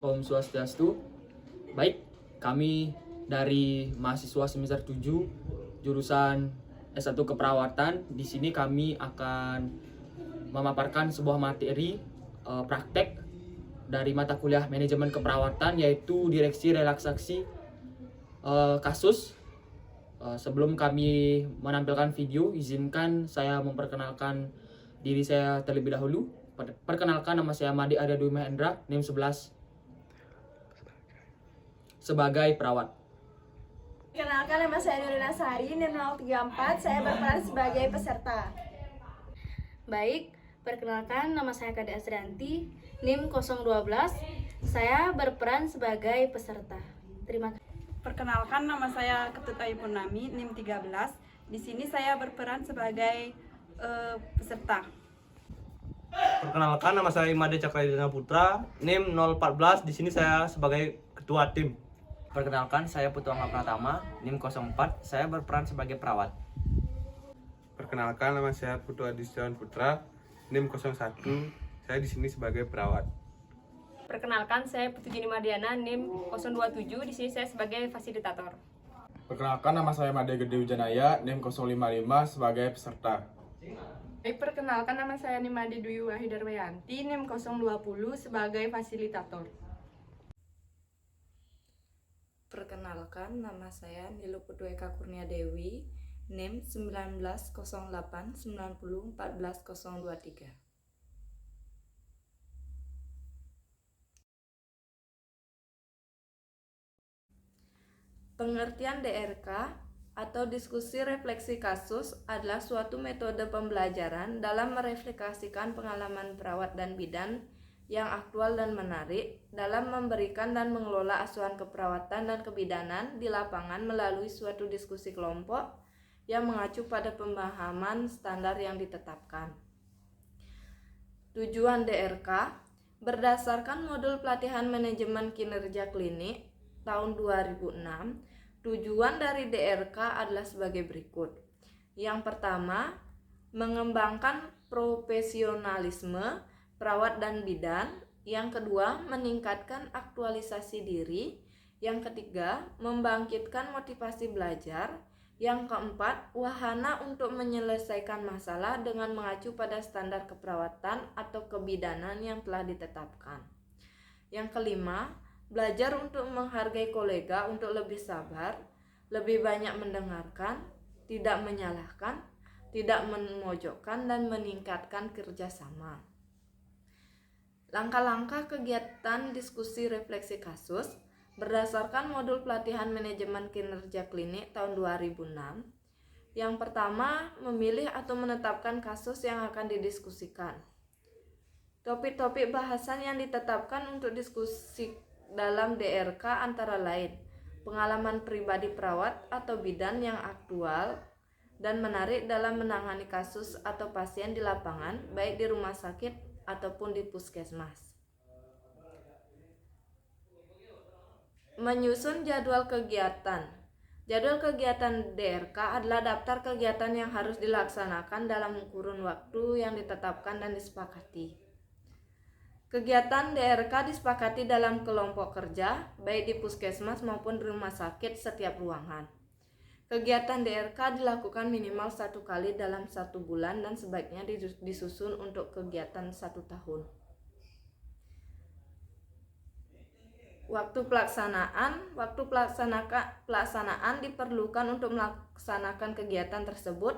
Om Swastiastu. Baik, kami dari mahasiswa semester 7 jurusan S1 Keperawatan. Di sini kami akan memaparkan sebuah materi praktek dari mata kuliah manajemen keperawatan, yaitu direksi relaksasi kasus. Sebelum kami menampilkan video, izinkan saya memperkenalkan diri saya terlebih dahulu. Perkenalkan, nama saya Made Arya Dwi Mahendra, NIM 11 sebagai perawat. Kenalkan, nama saya Nurina Sari, NIM 034, saya berperan sebagai peserta. Baik, perkenalkan nama saya Kade Asrianti, NIM 012, saya berperan sebagai peserta. Terima kasih. Perkenalkan, nama saya Ketut Ayu Purnami, NIM 13. Di sini saya berperan sebagai peserta. Perkenalkan, nama saya Imade Cakraidana Putra, NIM 014. Di sini saya sebagai ketua tim. Perkenalkan, saya Putu Angga Pratama, NIM 04, saya berperan sebagai perawat. Perkenalkan, nama saya Putu Adistiawan Putra, NIM 01, saya di sini sebagai perawat. Perkenalkan, saya Putu Jeni Mardiana, NIM 027, di sini saya sebagai fasilitator. Perkenalkan, nama saya Made Gede Wijanaya, NIM 055 sebagai peserta. Perkenalkan, nama saya Nimade Dwi Wahidarmayanti, NIM 020 sebagai fasilitator. Perkenalkan, nama saya Nilu Putweka Kurnia Dewi, NIM 1908 90 14023. Pengertian DRK atau diskusi refleksi kasus adalah suatu metode pembelajaran dalam merefleksikan pengalaman perawat dan bidan yang aktual dan menarik dalam memberikan dan mengelola asuhan keperawatan dan kebidanan di lapangan melalui suatu diskusi kelompok yang mengacu pada pemahaman standar yang ditetapkan. Tujuan DRK berdasarkan modul pelatihan manajemen kinerja klinik tahun 2006, tujuan dari DRK adalah sebagai berikut. Yang pertama, mengembangkan profesionalisme perawat dan bidan. Yang kedua, meningkatkan aktualisasi diri. Yang ketiga, membangkitkan motivasi belajar. Yang keempat, wahana untuk menyelesaikan masalah dengan mengacu pada standar keperawatan atau kebidanan yang telah ditetapkan. Yang kelima, belajar untuk menghargai kolega, untuk lebih sabar, lebih banyak mendengarkan, tidak menyalahkan, tidak memojokkan, dan meningkatkan kerjasama. Langkah-langkah kegiatan diskusi refleksi kasus berdasarkan modul pelatihan manajemen kinerja klinik tahun 2006. Yang pertama, memilih atau menetapkan kasus yang akan didiskusikan. Topik-topik bahasan yang ditetapkan untuk diskusi dalam DRK antara lain pengalaman pribadi perawat atau bidan yang aktual dan menarik dalam menangani kasus atau pasien di lapangan, baik di rumah sakit ataupun di puskesmas. Menyusun jadwal kegiatan. Jadwal kegiatan DRK adalah daftar kegiatan yang harus dilaksanakan dalam kurun waktu yang ditetapkan dan disepakati. Kegiatan DRK disepakati dalam kelompok kerja, baik di puskesmas maupun di rumah sakit setiap ruangan. Kegiatan DRK dilakukan minimal 1 kali dalam 1 bulan dan sebaiknya disusun untuk kegiatan 1 tahun. Waktu pelaksanaan diperlukan untuk melaksanakan kegiatan tersebut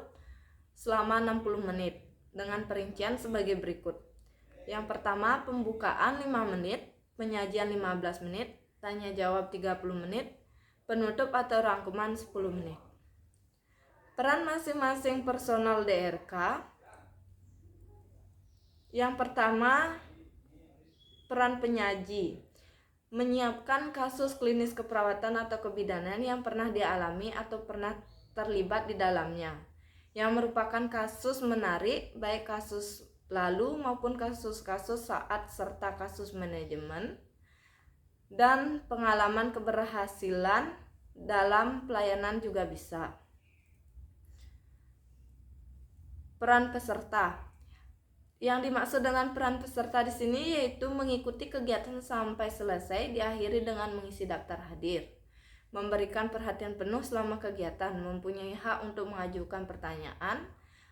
selama 60 menit dengan perincian sebagai berikut. Yang pertama, pembukaan 5 menit, penyajian 15 menit, tanya jawab 30 menit, penutup atau rangkuman 10 menit. Peran masing-masing personal DRK. Yang pertama, peran penyaji. Menyiapkan kasus klinis keperawatan atau kebidanan yang pernah dialami atau pernah terlibat di dalamnya, yang merupakan kasus menarik, baik kasus lalu maupun kasus-kasus saat serta kasus manajemen dan pengalaman keberhasilan dalam pelayanan juga bisa. Peran peserta. Yang dimaksud dengan peran peserta di sini yaitu mengikuti kegiatan sampai selesai, diakhiri dengan mengisi daftar hadir, memberikan perhatian penuh selama kegiatan, mempunyai hak untuk mengajukan pertanyaan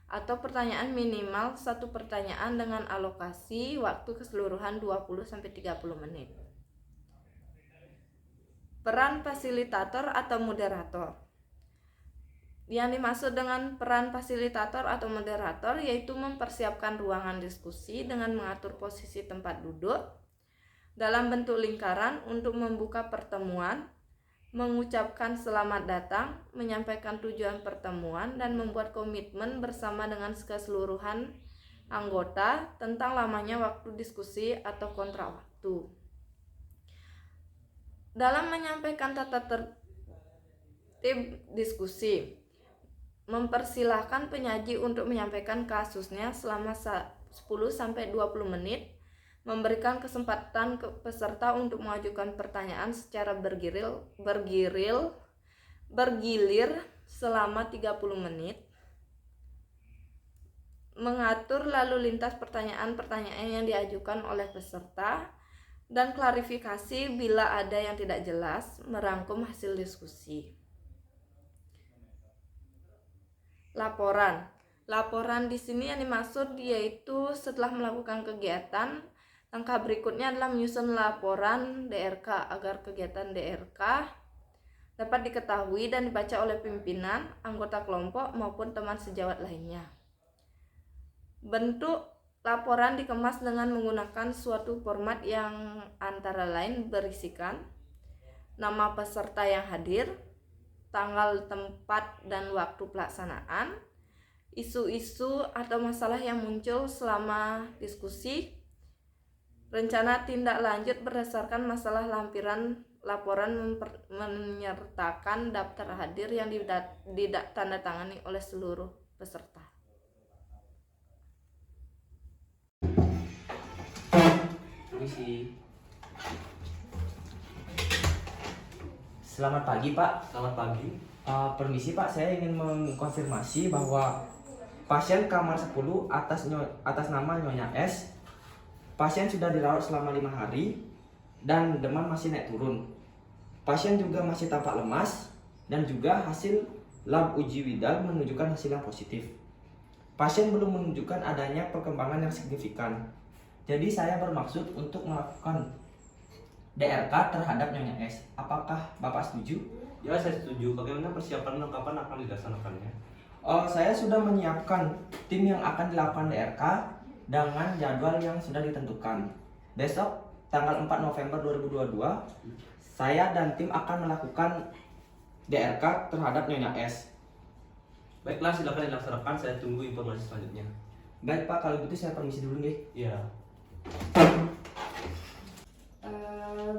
atau pertanyaan minimal 1 pertanyaan dengan alokasi waktu keseluruhan 20-30 menit. Peran fasilitator atau moderator. Yang dimaksud dengan peran fasilitator atau moderator yaitu mempersiapkan ruangan diskusi dengan mengatur posisi tempat duduk dalam bentuk lingkaran untuk membuka pertemuan, mengucapkan selamat datang, menyampaikan tujuan pertemuan, dan membuat komitmen bersama dengan keseluruhan anggota tentang lamanya waktu diskusi atau kontrak waktu. Dalam menyampaikan tata tertib diskusi, mempersilahkan penyaji untuk menyampaikan kasusnya selama 10-20 menit, memberikan kesempatan ke peserta untuk mengajukan pertanyaan secara bergilir selama 30 menit, mengatur lalu lintas pertanyaan-pertanyaan yang diajukan oleh peserta, dan klarifikasi bila ada yang tidak jelas, merangkum hasil diskusi. Laporan di sini yang dimaksud yaitu setelah melakukan kegiatan, langkah berikutnya adalah menyusun laporan DRK agar kegiatan DRK dapat diketahui dan dibaca oleh pimpinan, anggota kelompok maupun teman sejawat lainnya. Bentuk laporan dikemas dengan menggunakan suatu format yang antara lain berisikan nama peserta yang hadir, tanggal, tempat, dan waktu pelaksanaan, isu-isu atau masalah yang muncul selama diskusi, rencana tindak lanjut berdasarkan masalah lampiran laporan, menyertakan daftar hadir yang ditandatangani oleh seluruh peserta. Permisi. Selamat pagi, Pak. Selamat pagi. Permisi, Pak. Saya ingin mengkonfirmasi bahwa pasien kamar 10 atas nama Nyonya S. Pasien sudah dirawat selama 5 hari dan demam masih naik turun. Pasien juga masih tampak lemas dan juga hasil lab uji widal menunjukkan hasil yang positif. Pasien belum menunjukkan adanya perkembangan yang signifikan. Jadi saya bermaksud untuk melakukan DRK terhadap Nyonya S. Apakah Bapak setuju? Ya, saya setuju. Bagaimana persiapan dan kapan akan dilaksanakannya? Saya sudah menyiapkan tim yang akan dilakukan DRK dengan jadwal yang sudah ditentukan. Besok tanggal 4 November 2022, saya dan tim akan melakukan DRK terhadap Nyonya S. Baiklah, silakan dilaksanakan. Saya tunggu informasi selanjutnya. Baik, Pak, kalau gitu saya permisi dulu nih. Iya.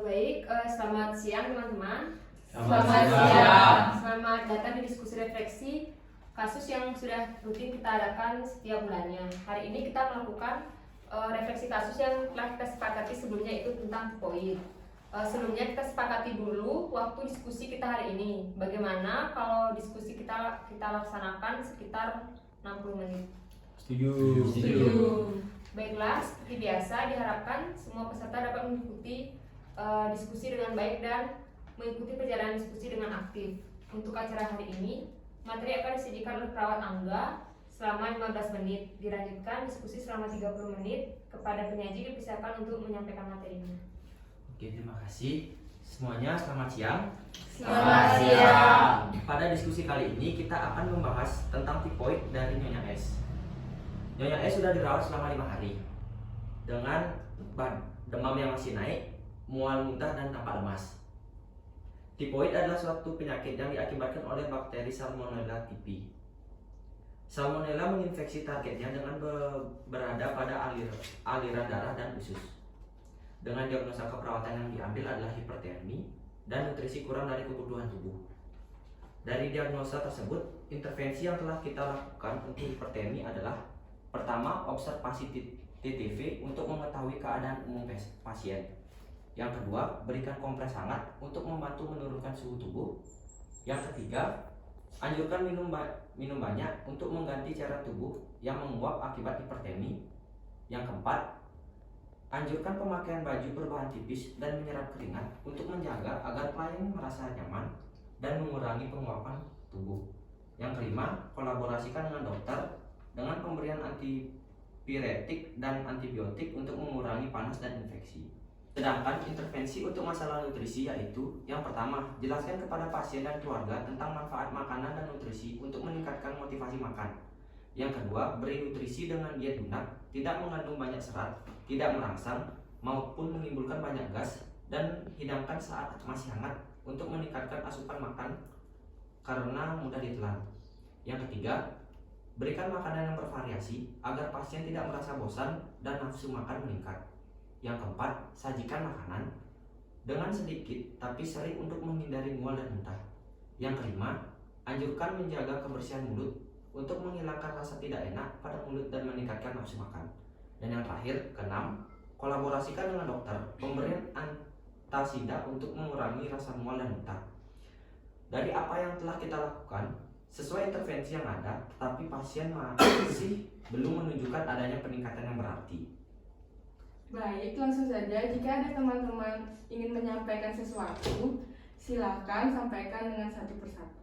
Baik, selamat siang teman-teman. Selamat siang. Selamat datang di diskusi refleksi kasus yang sudah rutin kita adakan setiap bulannya. Hari ini kita melakukan refleksi kasus yang telah kita sepakati sebelumnya, itu tentang poin. Sebelumnya kita sepakati dulu waktu diskusi kita hari ini. Bagaimana kalau diskusi kita laksanakan sekitar 60 menit. Setuju. Baiklah, seperti biasa diharapkan semua peserta dapat mengikuti diskusi dengan baik dan mengikuti perjalanan diskusi dengan aktif. Untuk acara hari ini, materi akan disajikan oleh perawat Angga selama 15 menit. Dilanjutkan diskusi selama 30 menit. Kepada penyaji dipersilakan untuk menyampaikan materinya. Oke, terima kasih. Semuanya selamat siang. Selamat siang. Pada diskusi kali ini kita akan membahas tentang tipoid dari Nyonya S. Nyonya S sudah dirawat selama 5 hari dengan demam yang masih naik, mual muntah, dan tampak lemas. Tipoid adalah suatu penyakit yang diakibatkan oleh bakteri Salmonella typhi. Salmonella menginfeksi targetnya dengan berada pada aliran darah dan usus. Dengan diagnosa keperawatan yang diambil adalah hipertermi dan nutrisi kurang dari kebutuhan tubuh. Dari diagnosa tersebut, intervensi yang telah kita lakukan untuk hipertermi adalah: pertama, observasi TTV untuk mengetahui keadaan umum pasien. Yang kedua, berikan kompres hangat untuk membantu menurunkan suhu tubuh. Yang ketiga, anjurkan minum banyak untuk mengganti cairan tubuh yang menguap akibat hipertermi. Yang keempat, anjurkan pemakaian baju berbahan tipis dan menyerap keringat untuk menjaga agar klien merasa nyaman dan mengurangi penguapan tubuh. Yang kelima, kolaborasikan dengan dokter dengan pemberian antipiretik dan antibiotik untuk mengurangi panas dan infeksi. Sedangkan intervensi untuk masalah nutrisi yaitu yang pertama, jelaskan kepada pasien dan keluarga tentang manfaat makanan dan nutrisi untuk meningkatkan motivasi makan. Yang kedua, beri nutrisi dengan diet lunak, tidak mengandung banyak serat, tidak merangsang, maupun menimbulkan banyak gas, dan hidangkan saat masih hangat untuk meningkatkan asupan makan karena mudah ditelan. Yang ketiga, berikan makanan yang bervariasi agar pasien tidak merasa bosan dan nafsu makan meningkat. Yang keempat, sajikan makanan dengan sedikit tapi sering untuk menghindari mual dan muntah. Yang kelima, anjurkan menjaga kebersihan mulut untuk menghilangkan rasa tidak enak pada mulut dan meningkatkan nafsu makan. Dan yang terakhir, keenam, kolaborasikan dengan dokter pemberian antasida untuk mengurangi rasa mual dan muntah. Dari apa yang telah kita lakukan, sesuai intervensi yang ada, tetapi pasien masih belum menunjukkan adanya peningkatan yang berarti. Baik, langsung saja. Jika ada teman-teman ingin menyampaikan sesuatu, silakan sampaikan dengan satu persatu.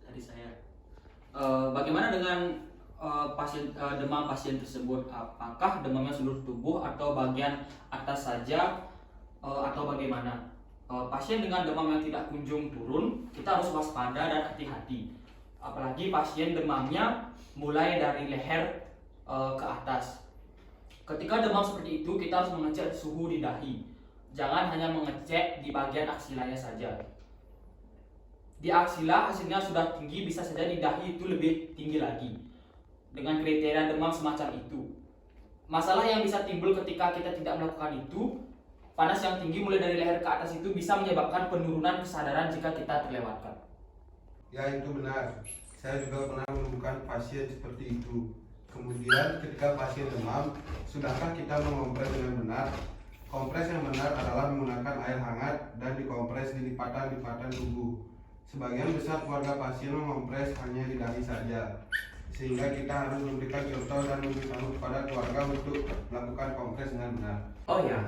Dari saya, bagaimana dengan demam pasien tersebut? Apakah demamnya seluruh tubuh atau bagian atas saja, atau bagaimana? Pasien dengan demam yang tidak kunjung turun, kita harus waspada dan hati-hati. Apalagi pasien demamnya mulai dari leher ke atas. Ketika demam seperti itu, kita harus mengecek suhu di dahi. Jangan hanya mengecek di bagian aksilanya saja. Di aksila hasilnya sudah tinggi, bisa saja di dahi itu lebih tinggi lagi. Dengan kriteria demam semacam itu. Masalah yang bisa timbul ketika kita tidak melakukan itu, panas yang tinggi mulai dari leher ke atas itu bisa menyebabkan penurunan kesadaran jika kita terlewatkan. Ya, itu benar. Saya juga pernah menemukan pasien seperti itu. Kemudian ketika pasien demam, sudahkah kita mengompres dengan benar? Kompres yang benar adalah menggunakan air hangat dan dikompres di lipatan-lipatan tubuh. Sebagian besar keluarga pasien mengompres hanya di dahi saja, sehingga kita harus memberikan contoh dan memberitahu kepada keluarga untuk melakukan kompres dengan benar. Oh ya,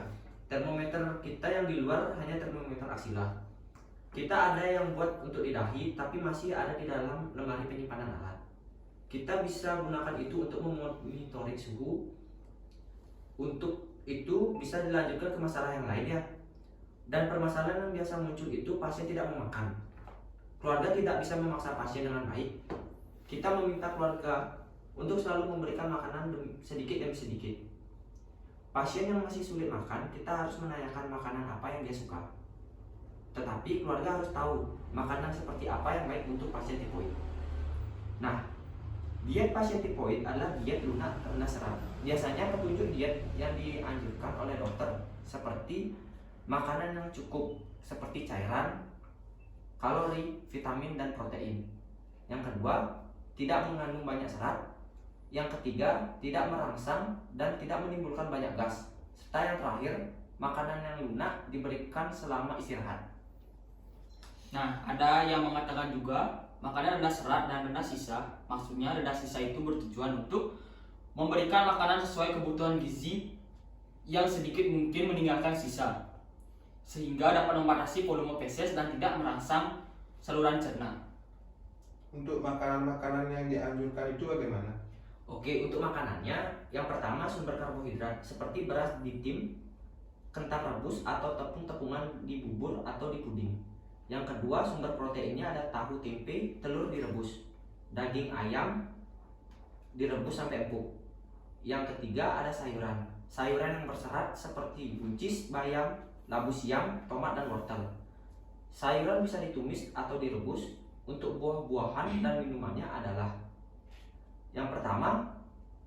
termometer kita yang di luar hanya termometer aksila. Kita ada yang buat untuk di dahi, tapi masih ada di dalam lemari penyimpanan alat. Kita bisa gunakan itu untuk memonitoring suhu. Untuk itu bisa dilanjutkan ke masalah yang lain ya. Dan permasalahan yang biasa muncul itu pasien tidak mau makan. Keluarga tidak bisa memaksa pasien dengan baik. Kita meminta keluarga untuk selalu memberikan makanan sedikit demi sedikit. Pasien yang masih sulit makan, kita harus menanyakan makanan apa yang dia suka. Tetapi keluarga harus tahu makanan seperti apa yang baik untuk pasien tipoid. Nah, diet pasien tipoid adalah diet lunak rendah serat. Biasanya petunjuk diet yang dianjurkan oleh dokter seperti makanan yang cukup seperti cairan, kalori, vitamin, dan protein. Yang kedua, tidak mengandung banyak serat. Yang ketiga, tidak merangsang dan tidak menimbulkan banyak gas. Serta yang terakhir, makanan yang lunak diberikan selama istirahat. Nah, ada yang mengatakan juga makanan rendah serat dan rendah sisa. Maksudnya rendah sisa itu bertujuan untuk memberikan makanan sesuai kebutuhan gizi yang sedikit mungkin meninggalkan sisa, sehingga dapat membatasi volume feses dan tidak merangsang saluran cerna. Untuk makanan-makanan yang dianjurkan itu bagaimana? Oke, untuk makanannya, yang pertama sumber karbohidrat seperti beras ditim, kentang rebus atau tepung-tepungan di bubur atau di puding. Yang kedua, sumber proteinnya ada tahu tempe, telur direbus, daging ayam direbus sampai empuk. Yang ketiga ada sayuran. Sayuran yang berserat seperti buncis, bayam, labu siam, tomat, dan wortel. Sayuran bisa ditumis atau direbus. Untuk buah-buahan dan minumannya adalah yang pertama,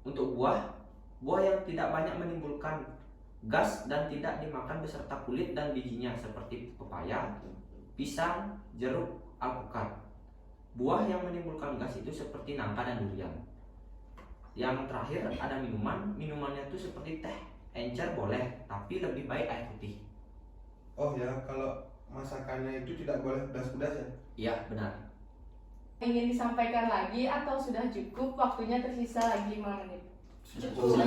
untuk buah yang tidak banyak menimbulkan gas dan tidak dimakan beserta kulit dan bijinya seperti pepaya, pisang, jeruk, alpukat. Buah yang menimbulkan gas itu seperti nangka dan durian. Yang terakhir ada minumannya itu seperti teh, encer boleh, tapi lebih baik air putih. Oh ya, kalau masakannya itu tidak boleh pedas-pedas ya? Iya, benar. Ingin disampaikan lagi atau sudah cukup? Waktunya tersisa lagi 5 menit. Cukup.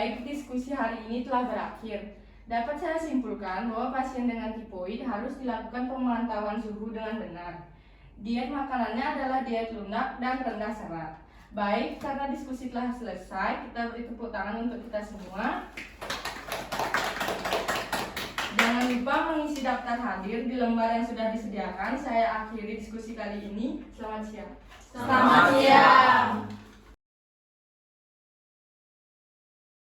Baik, diskusi hari ini telah berakhir. Dapat saya simpulkan bahwa pasien dengan tipoid harus dilakukan pemantauan suhu dengan benar. Diet makanannya adalah diet lunak dan rendah serat. Baik, karena diskusi telah selesai, kita beri tepuk tangan untuk kita semua. Jangan lupa mengisi daftar hadir di lembar yang sudah disediakan. Saya akhiri diskusi kali ini. Selamat siang. Selamat siang.